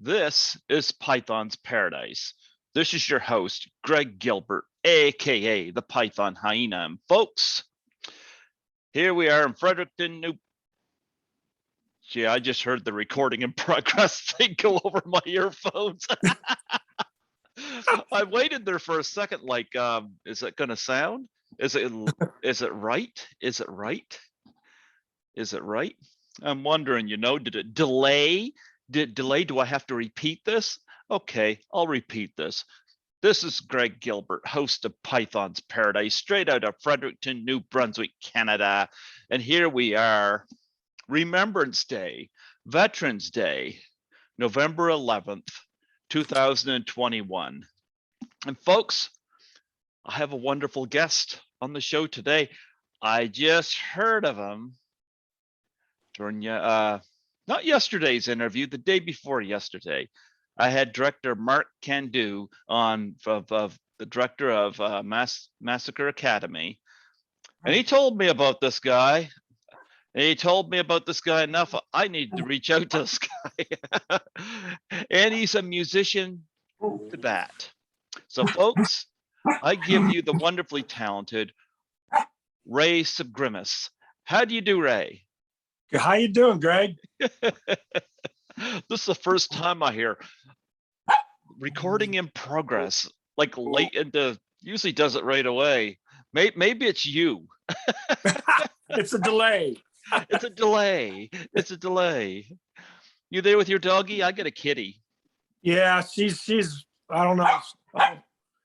This is Python's Paradise. This is your host, Greg Gilbert, aka the Python Hyena. And folks, here we are in Fredericton, New. Gee, I just heard the recording in progress thing go over my earphones. I waited there for a second, like, is it gonna sound? Is it right? Is it right? Is it right? I'm wondering, did it delay? Do I have to repeat this? Okay, I'll repeat this. This is Greg Gilbert, host of Python's Paradise, straight out of Fredericton, New Brunswick, Canada. And here we are, Remembrance Day, Veterans Day, November 11th, 2021. And folks, I have a wonderful guest on the show today. I just heard of him during not yesterday's interview, the day before yesterday. I had director Mark Candu on, of the director of Massacre Academy, and he told me about this guy. And he told me about this guy enough. I need to reach out to this guy, and he's a musician to that. So, folks, I give you the wonderfully talented Ray Cygrymus. How do you do, Ray? How you doing, Greg? This is the first time I hear recording in progress, like late into, usually does it right away. Maybe it's you. It's a delay. It's a delay. It's a delay. You there with your doggy? I got a kitty. Yeah, she's I don't know.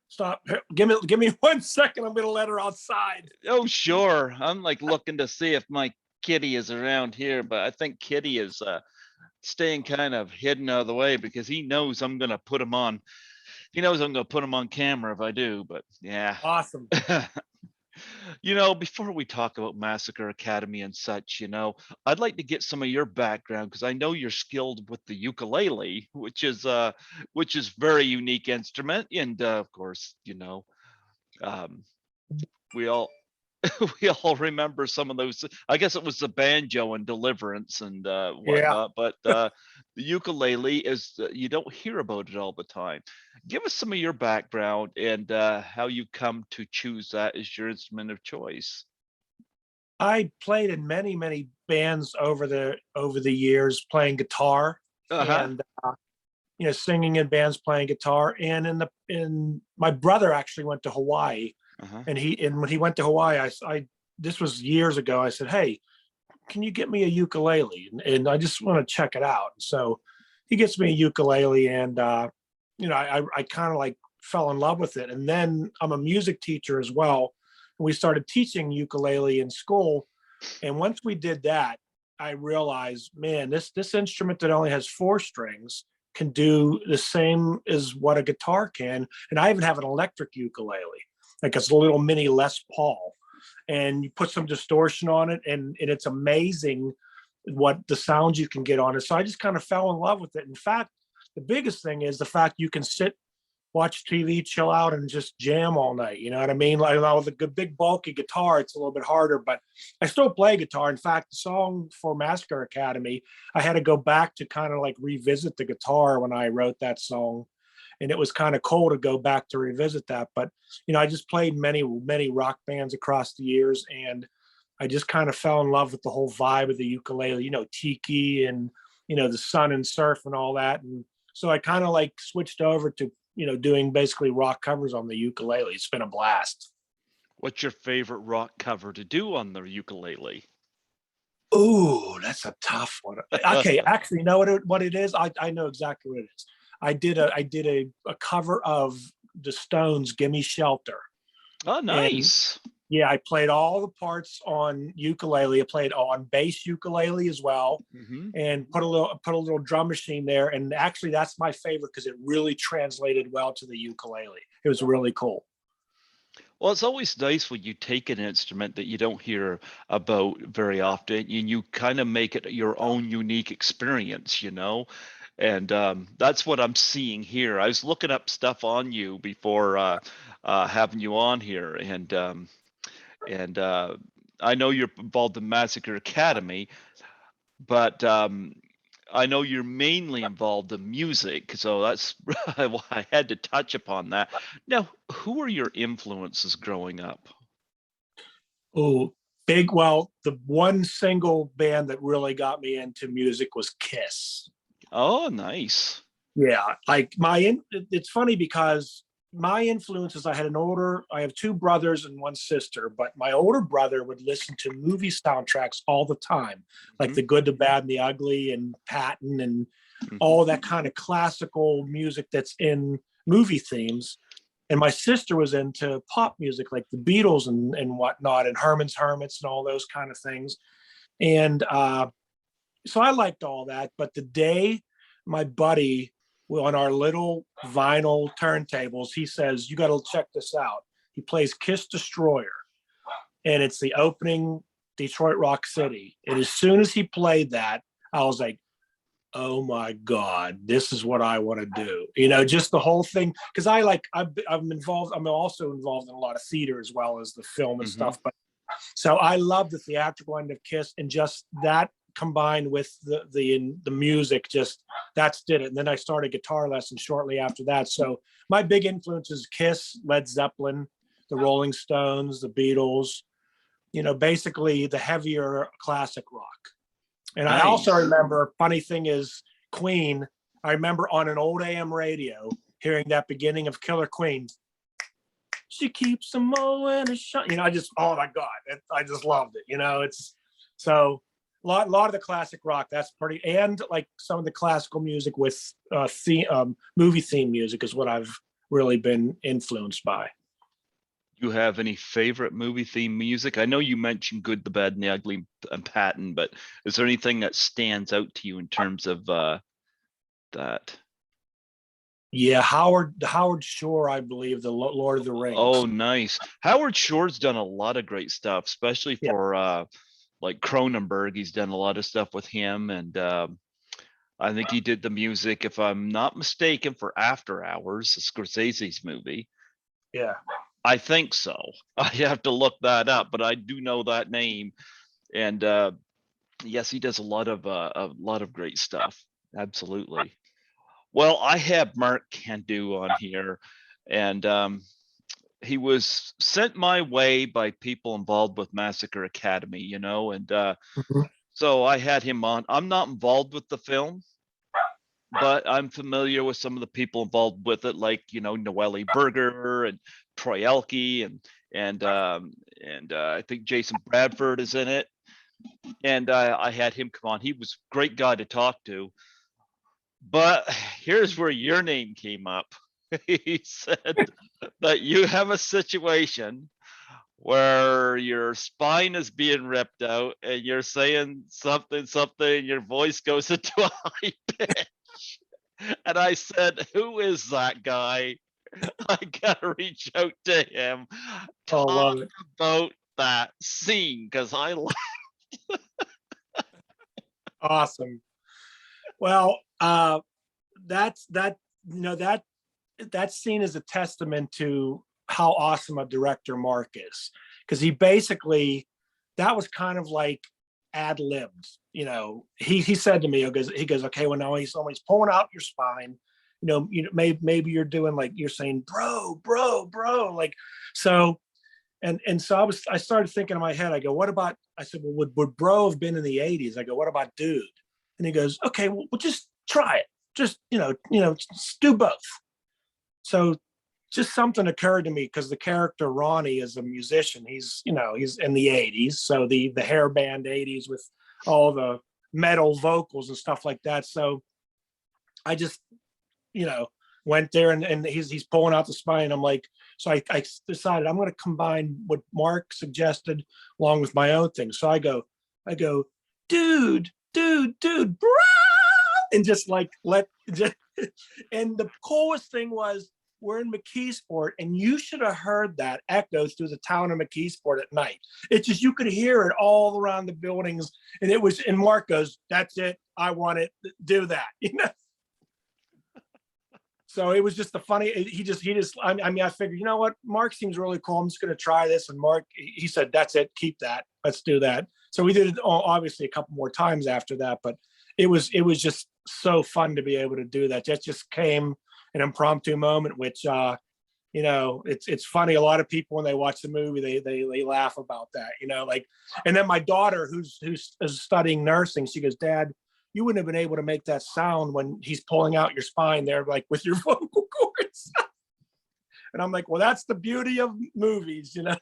Stop. Give me 1 second. I'm gonna let her outside. Oh, sure. I'm like looking to see if my kitty is around here, but I think Kitty is staying kind of hidden out of the way because he knows I'm gonna put him on. He knows I'm gonna put him on camera if I do, but yeah. Awesome. Before we talk about Massacre Academy and such, I'd like to get some of your background because I know you're skilled with the ukulele, which is very unique instrument, and of course, we all we all remember some of those. I guess it was the banjo and Deliverance and whatnot, but the ukulele is you don't hear about it all the time. Give us some of your background and how you come to choose that as your instrument of choice. I played in many bands over the years, playing guitar and singing in bands, playing guitar. And in my brother actually went to Hawaii. And when he went to Hawaii, I this was years ago. I said, "Hey, can you get me a ukulele? And I just want to check it out." So he gets me a ukulele, and I kind of like fell in love with it. And then I'm a music teacher as well. And we started teaching ukulele in school. And once we did that, I realized, man, this instrument that only has 4 strings can do the same as what a guitar can. And I even have an electric ukulele. Like it's a little mini Les Paul, and you put some distortion on it, and it's amazing what the sounds you can get on it. So I just kind of fell in love with it. In fact, the biggest thing is the fact you can sit, watch TV, chill out, and just jam all night. You know what I mean? Like with a big bulky guitar, it's a little bit harder, but I still play guitar. In fact, the song for Massacre Academy, I had to go back to kind of like revisit the guitar when I wrote that song. And it was kind of cool to go back to revisit that. But, I just played many rock bands across the years, and I just kind of fell in love with the whole vibe of the ukulele, tiki and, the sun and surf and all that. And so I kind of like switched over to, doing basically rock covers on the ukulele. It's been a blast. What's your favorite rock cover to do on the ukulele? Ooh, that's a tough one. Okay, actually, you know what it is? I know exactly what it is. I did a cover of the Stones' "Gimme Shelter." Oh, nice. And, I played all the parts on ukulele. I played on bass ukulele as well, and put a little drum machine there. And actually, that's my favorite because it really translated well to the ukulele. It was really cool. Well, it's always nice when you take an instrument that you don't hear about very often, and you kind of make it your own unique experience, And that's what I'm seeing here. I was looking up stuff on you before having you on here, and I know you're involved in Massacre Academy, but I know you're mainly involved in music, so that's why I had to touch upon that. Now, who were your influences growing up? Oh, big. Well, the one single band that really got me into music was Kiss. Oh, nice. Yeah, like it's funny because my influences, I have two brothers and one sister, but my older brother would listen to movie soundtracks all the time, like Mhm, The Good, the Bad, and the Ugly, and Patton, and mhm. all that kind of classical music that's in movie themes. And my sister was into pop music, like the Beatles and whatnot, and Herman's Hermits and all those kind of things. And so I liked all that. But the day my buddy on our little vinyl turntables, he says, "You got to check this out." He plays Kiss Destroyer, and it's the opening Detroit Rock City. And as soon as he played that, I was like, "Oh my God, this is what I want to do." Just the whole thing. Because I'm involved. I'm also involved in a lot of theater as well as the film and Mhm. stuff. But so I love the theatrical end of Kiss, and just that combined with the music, just that's did it. And then I started guitar lessons shortly after that. So my big influences: Kiss, Led Zeppelin, the Rolling Stones, the Beatles. Basically the heavier classic rock. And I also Nice. remember, funny thing is, Queen. I remember on an old AM radio hearing that beginning of Killer Queen. She keeps them all in a shot. I just, oh my God, I just loved it. It's so lot of the classic rock. That's pretty, and like some of the classical music with movie theme music is what I've really been influenced by. You have any favorite movie theme music? I know you mentioned Good, the Bad, and the Ugly and Patton, but is there anything that stands out to you in terms of that? Yeah, Howard Shore, I believe, the Lord of the Oh, Rings. nice. Howard Shore's done a lot of great stuff, especially Yeah, for like Cronenberg. He's done a lot of stuff with him, and I think he did the music, if I'm not mistaken, for After Hours, Scorsese's movie. yeah. I think so. I have to look that up, but I do know that name. And yes, he does a lot of great stuff. Absolutely. Well, I have Mark Candu on here, and he was sent my way by people involved with Massacre Academy, and Mhm. so I had him on. I'm not involved with the film, but I'm familiar with some of the people involved with it, like Noelle Berger and Troy Elke, and I think Jason Bradford is in it. And I had him come on. He was a great guy to talk to. But here's where your name came up. He said that you have a situation where your spine is being ripped out and you're saying something, and your voice goes into a high pitch. And I said, "Who is that guy? I gotta reach out to him. Oh, Talk love it. about that scene because Awesome. Well, that's that. That scene is a testament to how awesome a director Mark is, because he basically, that was kind of like ad libbed. He said to me, he goes, okay, well now he's pulling out your spine. Maybe you're doing, like you're saying, bro, like so. And so I started thinking in my head. I go, what about? I said, well, would bro have been in the '80s? I go, what about dude? And he goes, okay, well, just try it. Just just do both. So just something occurred to me, because the character Ronnie is a musician. He's in the '80s, so the hair band '80s with all the metal vocals and stuff like that. So I just you know went there, and he's pulling out the spine. I'm like, so I decided I'm going to combine what Mark suggested along with my own thing. So I go, dude, and just like just, and the coolest thing was, we're in McKeesport, and you should have heard that echo through the town of McKeesport at night. It's just, you could hear it all around the buildings, and it was. And Mark goes, "That's it. I want it. Do that." So it was just the funny. He just. I mean, I figured, what? Mark seems really cool. I'm just going to try this. And Mark, he said, "That's it. Keep that. Let's do that." So we did it obviously a couple more times after that, but it was just so fun to be able to do that. That just came an impromptu moment, which you know, it's funny. A lot of people when they watch the movie, they laugh about that, you know, like. And then my daughter, who's is studying nursing, she goes, "Dad, you wouldn't have been able to make that sound when he's pulling out your spine there, like with your vocal cords." And I'm like, well, that's the beauty of movies, you know.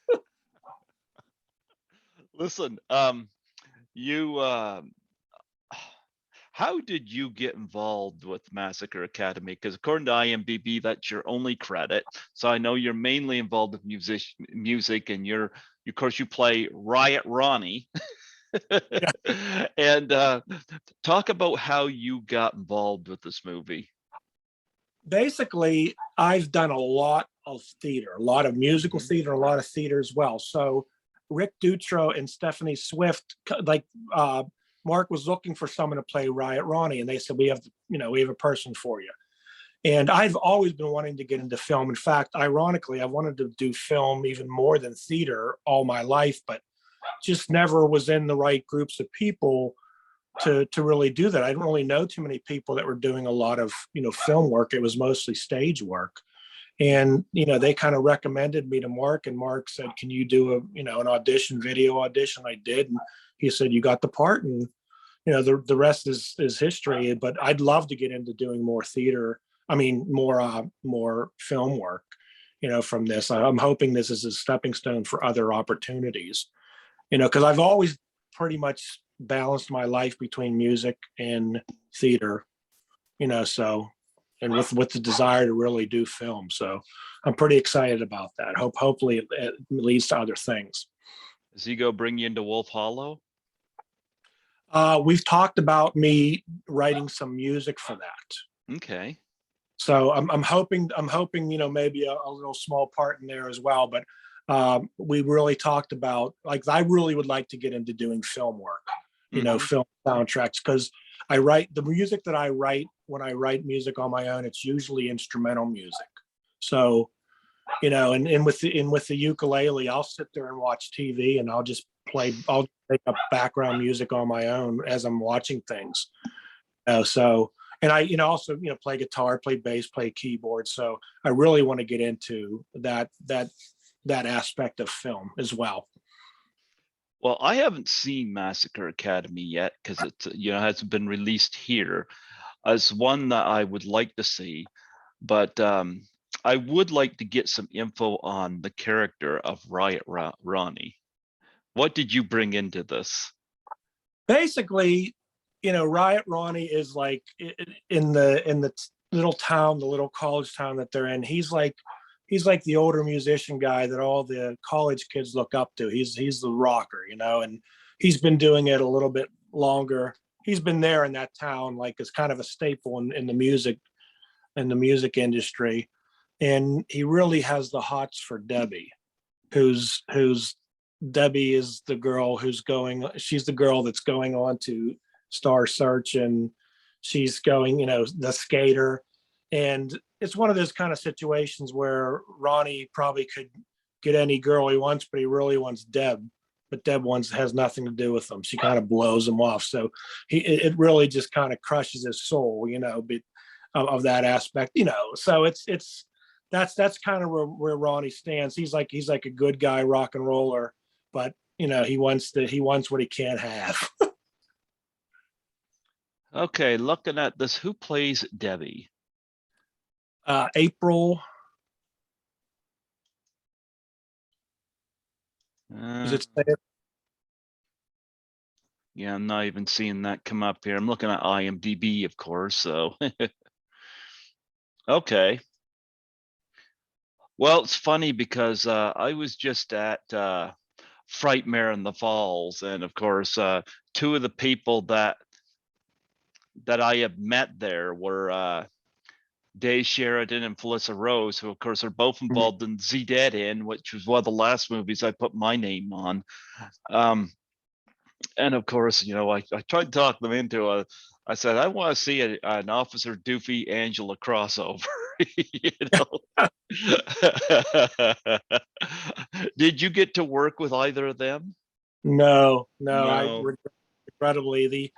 Listen, you how did you get involved with Massacre Academy? Because according to IMDb, that's your only credit. So I know you're mainly involved with music, and of course, you play Riot Ronnie. And talk about how you got involved with this movie. Basically, I've done a lot of theater, a lot of musical theater, a lot of theater as well. So Rick Dutro and Stephanie Swift, like Mark was looking for someone to play Riot Ronnie, and they said, we have, you know, we have a person for you. And I've always been wanting to get into film. In fact, ironically, I wanted to do film even more than theater all my life, but just never was in the right groups of people to really do that. I didn't really know too many people that were doing a lot of, you know, film work. It was mostly stage work. And, you know, they kind of recommended me to Mark, and Mark said, "Can you do a, you know, an audition, video audition?" I did. And he said, "You got the part." And, you know, the rest is history. But I'd love to get into doing more theater. I mean, more film work, you know, from this. I'm hoping this is a stepping stone for other opportunities, you know, because I've always pretty much balanced my life between music and theater, you know, so, and with the desire to really do film. So I'm pretty excited about that. Hopefully it leads to other things. Does he go bring you into Wolf Hollow? We've talked about me writing some music for that. Okay. So I'm hoping, you know, maybe a little small part in there as well. But we really talked about, like, I really would like to get into doing film work, you know, film soundtracks, because I write the music that I write. When I write music on my own, it's usually instrumental music. So, you know, and with the ukulele, I'll sit there and watch TV, and I'll make up background music on my own as I'm watching things. So, and I, you know, also, you know, play guitar, play bass, play keyboard. So I really want to get into that aspect of film as well. Well, I haven't seen Massacre Academy yet because it's, you know, hasn't been released here. As one that I would like to see, but I would like to get some info on the character of Riot Ronnie. What did you bring into this? Basically, you know, Riot Ronnie is like in the little town, the little college town that they're in. He's like the older musician guy that all the college kids look up to. He's the rocker, you know, and he's been doing it a little bit longer. He's been there in that town, like, it's kind of a staple in the music industry. And he really has the hots for Debbie, who's Debbie is the girl she's the girl that's going on to Star Search, and she's going, you know, the skater. And it's one of those kind of situations where Ronnie probably could get any girl he wants, but he really wants Deb. But Deb has nothing to do with him. She kind of blows him off. So it really just kind of crushes his soul, you know, of that aspect, you know. So that's kind of where Ronnie stands. He's like a good guy, rock and roller, but, you know, he wants what he can't have. Okay, looking at this, who plays Debbie? April. Is it? Yeah, I'm not even seeing that come up here. I'm looking at IMDb, of course. So, okay. Well, it's funny because I was just at Frightmare in the Falls, and of course, two of the people that I have met there were Dave Sheridan and Felissa Rose, who of course are both involved in Z Dead In, which was one of the last movies I put my name on. And of course, you know, I tried to talk them into it. I said, I want to see an Officer Doofy Angela crossover. You know? Did you get to work with either of them? No. No. Regrettably,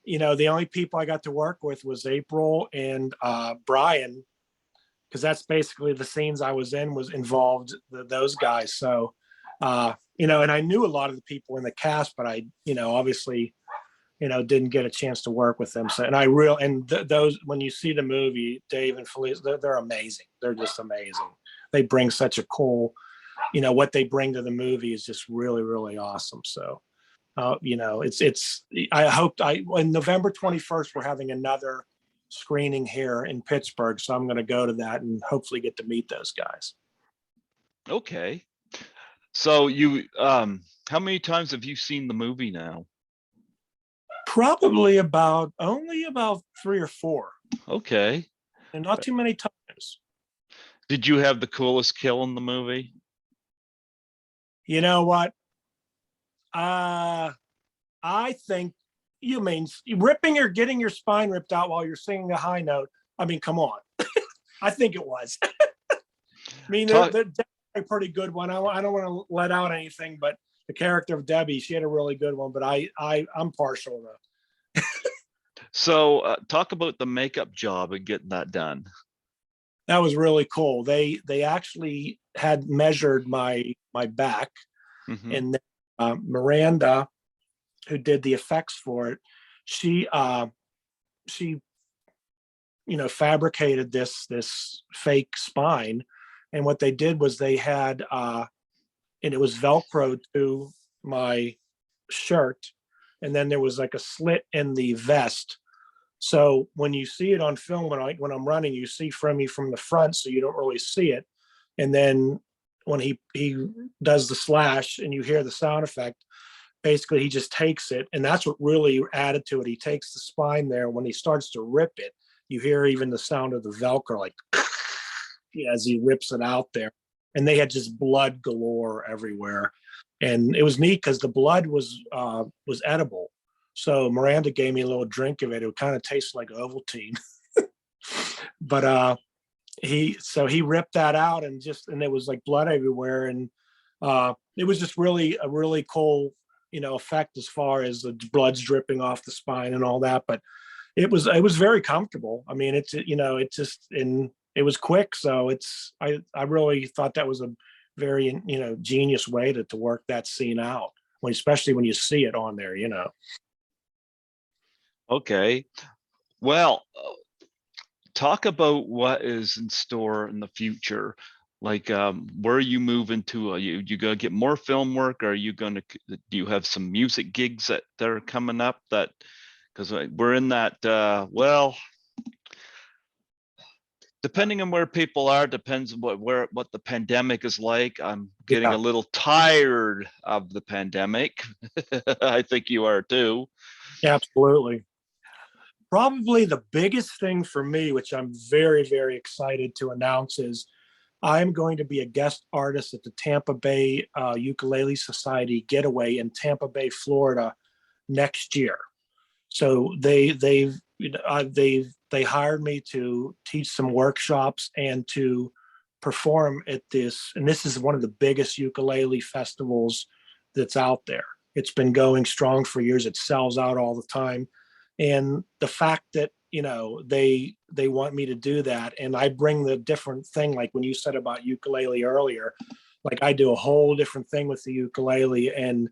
the only people I got to work with was April and Brian, because that's basically the scenes I was in was involved those guys. So, and I knew a lot of the people in the cast, but I, obviously, didn't get a chance to work with them. So, and those, when you see the movie, Dave and Felice, they're amazing. They're just amazing. They bring such a cool, what they bring to the movie is just really, really awesome. So, I hope on November 21st, we're having another screening here in Pittsburgh. So I'm going to go to that and hopefully get to meet those guys. Okay. So how many times have you seen the movie now? Probably only about 3 or 4. Okay. And not too many times. Did you have the coolest kill in the movie? You know what? I think you mean getting your spine ripped out while you're singing a high note. I mean, come on. I think it was. I mean, they're definitely a pretty good one. I don't want to let out anything, but the character of Debbie, she had a really good one, but I'm partial though. So talk about the makeup job and getting that done. That was really cool. They actually had measured my back, and Miranda, who did the effects for it, she fabricated this fake spine, and what they did was they had and it was Velcro to my shirt, and then there was like a slit in the vest. So when you see it on film, when I'm running, you see me from the front, so you don't really see it. And then when he does the slash and you hear the sound effect, basically he just takes it, and that's what really added to it. He takes the spine there. When he starts to rip it, you hear even the sound of the Velcro, like as he rips it out there. And they had just blood galore everywhere, and it was neat because the blood was edible. So Miranda gave me a little drink of it. It kind of tasted like Ovaltine. But he ripped that out, and there was like blood everywhere, and it was just really a really cool effect as far as the blood's dripping off the spine and all that. But it was very comfortable. I mean, it was quick, so I really thought that was a very genius way to work that scene out, especially when you see it on there. Okay. Well, talk about what is in store in the future. Like, where are you moving to? Are you gonna get more film work? Or are you gonna do you have some music gigs that are coming up? That because we're in that depending on where people are, depends on what the pandemic is like. I'm getting a little tired of the pandemic. I think you are too. Absolutely. Probably the biggest thing for me, which I'm very, very excited to announce, is I'm going to be a guest artist at the Tampa Bay Ukulele Society Getaway in Tampa Bay, Florida, next year. So they hired me to teach some workshops and to perform at this, and this is one of the biggest ukulele festivals that's out there. It's been going strong for years. It sells out all the time, and the fact that they want me to do that, and I bring the different thing, like when you said about ukulele earlier, like I do a whole different thing with the ukulele, and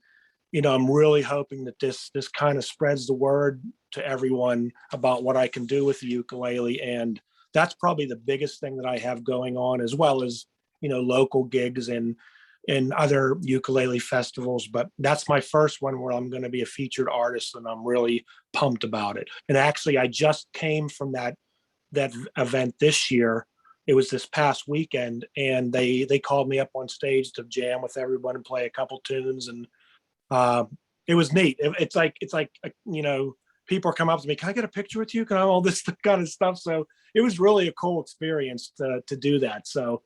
I'm really hoping that this kind of spreads the word to everyone about what I can do with the ukulele. And that's probably the biggest thing that I have going on, as well as local gigs and other ukulele festivals. But that's my first one where I'm going to be a featured artist, and I'm really pumped about it. And actually, I just came from that event this year. It was this past weekend, and they called me up on stage to jam with everyone and play a couple tunes, and it was neat. It's like people come up to me, can I get a picture with you? Can I all this kind of stuff? So it was really a cool experience to do that. So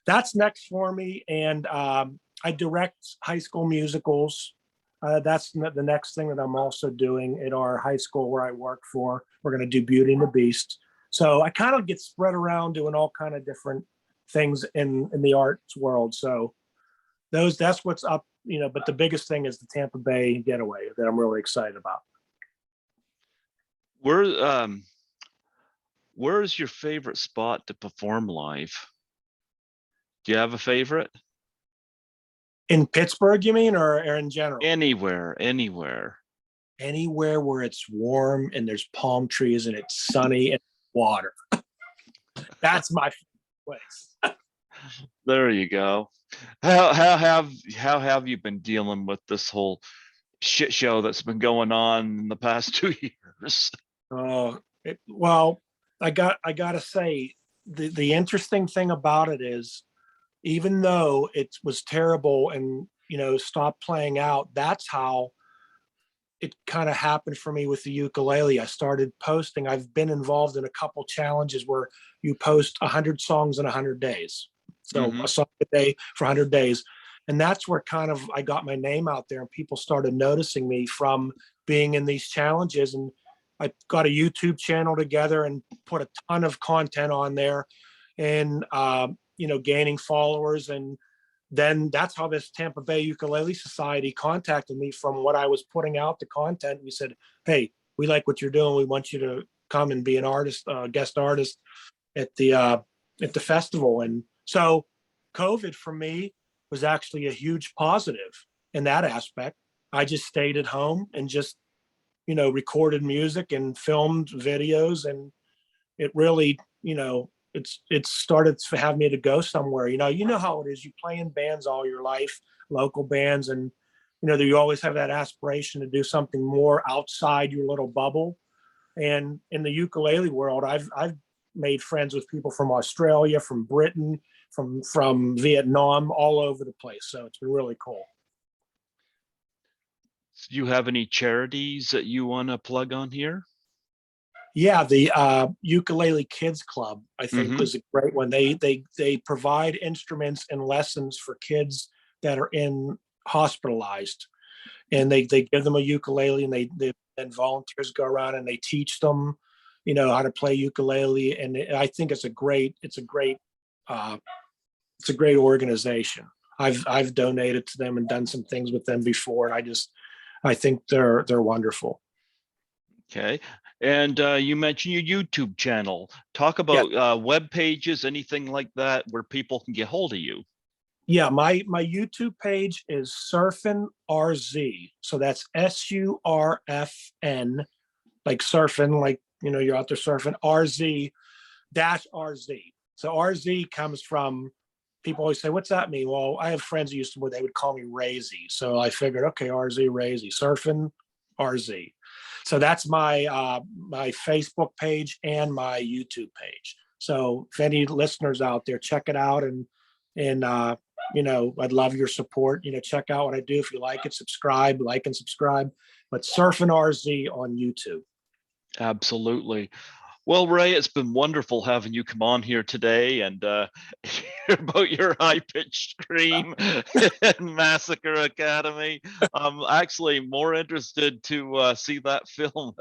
that's next for me. And I direct high school musicals. That's the next thing that I'm also doing at our high school where I work for. We're going to do Beauty and the Beast. So I kind of get spread around doing all kind of different things in the arts world. So that's what's up, but the biggest thing is the Tampa Bay Getaway that I'm really excited about. Where where's your favorite spot to perform live? Do you have a favorite? In Pittsburgh, you mean, or in general? Anywhere, anywhere. Anywhere where it's warm and there's palm trees and it's sunny and water. That's my place. There you go. How have you been dealing with this whole shit show that's been going on in the past 2 years? Well, I gotta say, the interesting thing about it is, even though it was terrible and stopped playing out, that's how it kind of happened for me with the ukulele. I started posting. I've been involved in a couple challenges where you post 100 songs in 100 days. So Mm-hmm. a song a day for 100 days. And that's where kind of I got my name out there and people started noticing me from being in these challenges. And I got a YouTube channel together and put a ton of content on there and, gaining followers. And then that's how this Tampa Bay Ukulele Society contacted me from what I was putting out the content. We said, hey, we like what you're doing. We want you to come and be an artist, guest artist at the festival. And so COVID for me was actually a huge positive in that aspect. I just stayed at home and just, recorded music and filmed videos. And it really, it started to have me to go somewhere. You know how it is. You play in bands all your life, local bands, and you always have that aspiration to do something more outside your little bubble. And in the ukulele world, I've made friends with people from Australia, from Britain, from Vietnam, all over the place. So it's been really cool. Do you have any charities that you want to plug on here? Yeah, the Ukulele Kids Club, I think, Mm-hmm. was a great one. They provide instruments and lessons for kids that are hospitalized, and they give them a ukulele, and and volunteers go around and they teach them, how to play ukulele. And I think uh, it's a great organization. I've donated to them and done some things with them before, and I think they're wonderful. Okay. And you mentioned your YouTube channel. Talk Yeah, about web pages, anything like that, where people can get hold of you. yeah. My YouTube page is Surfin RZ. So that's SURFN, like surfing, like you're out there surfing. RZ-RZ. So RZ comes from, people always say, "What's that mean?" Well, I have friends who used to where they would call me Razy, so I figured, okay, RZ Razy, Surfing RZ. So that's my Facebook page and my YouTube page. So if any listeners out there, check it out, and I'd love your support. Check out what I do. If you like it, subscribe, like and subscribe. But Surfing RZ on YouTube. Absolutely. Well, Ray, it's been wonderful having you come on here today and hear about your high-pitched scream in Massacre Academy. I'm actually more interested to see that film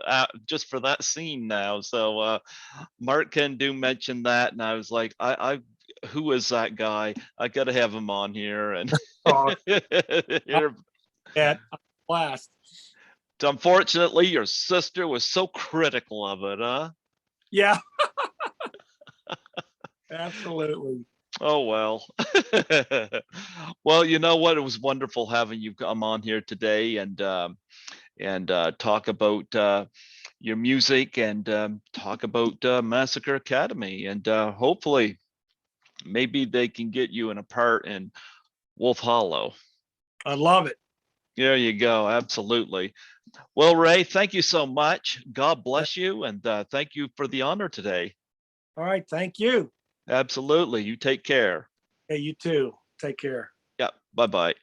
just for that scene now. So Mark can do mention that, and I was like, who is that guy? I got to have him on here and Oh, hear. at last. Unfortunately, your sister was so critical of it, huh? Yeah, absolutely. Oh well. Well, you know what? It was wonderful having you come on here today and talk about your music and talk about Massacre Academy and hopefully maybe they can get you in a part in Wolf Hollow. I love it. There you go. Absolutely. Well, Ray, thank you so much. God bless you, and thank you for the honor today. All right. Thank you. Absolutely. You take care. Hey, you too. Take care. Yeah. Bye bye.